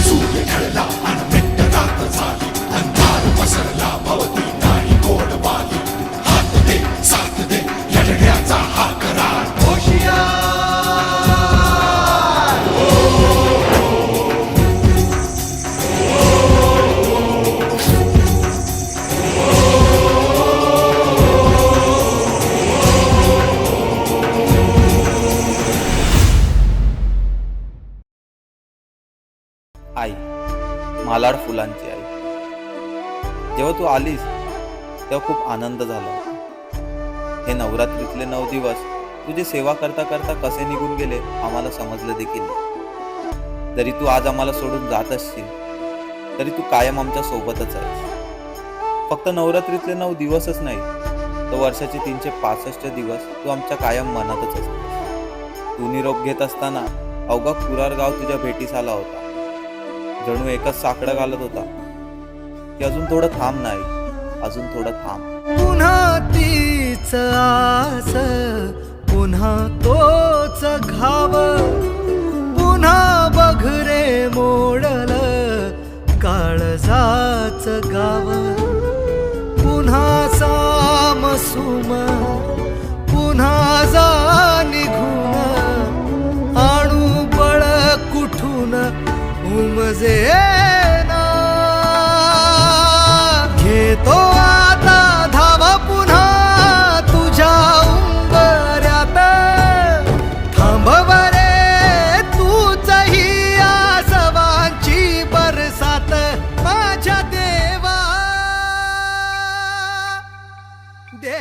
सूर्य ढळला आणि मिट्ट रात झाली, अंधार पसरला भवती नाही गोड वाली. हात दे साथ दे लढण्याचा हा करार. आई, मालाड फुलांची आई. जेव्हा तू आलीस तेव्हा खूप आनंद झाला. हे नवरात्रीतले 9 दिवस तुझी सेवा करता करता कसे निघून गेले आम्हाला समजलं देखील नाही. जरी तू आज आम्हाला सोडून जात असशील तरी तू कायम आमच्या सोबतच आहेस. फक्त नवरात्रीतले 9 दिवसच नाही तर वर्षाचे 365 दिवस तू आमच्या कायम मनातच असतेस. तू निरोप घेत असताना अवघा कुरार गाव तुझ्या भेटीस आला होता. जणू एकच साकडं घालत होता की अजून थोडं थांब. नाही, अजून थोडं थांब. पुन्हा तीच आस, पुन्हा तोच घाव, पुन्हा बघरे मोडल काळजाच गाव. पुन्हा सामसुम, पुन्हा जा निघून, आणू बळ कुठून उमजेना. घेतो आता धावा पुन्हा तुझ्या उंबऱ्यात. थांब बरे तूचही आसवांची बरसात. माझ्या देवा दे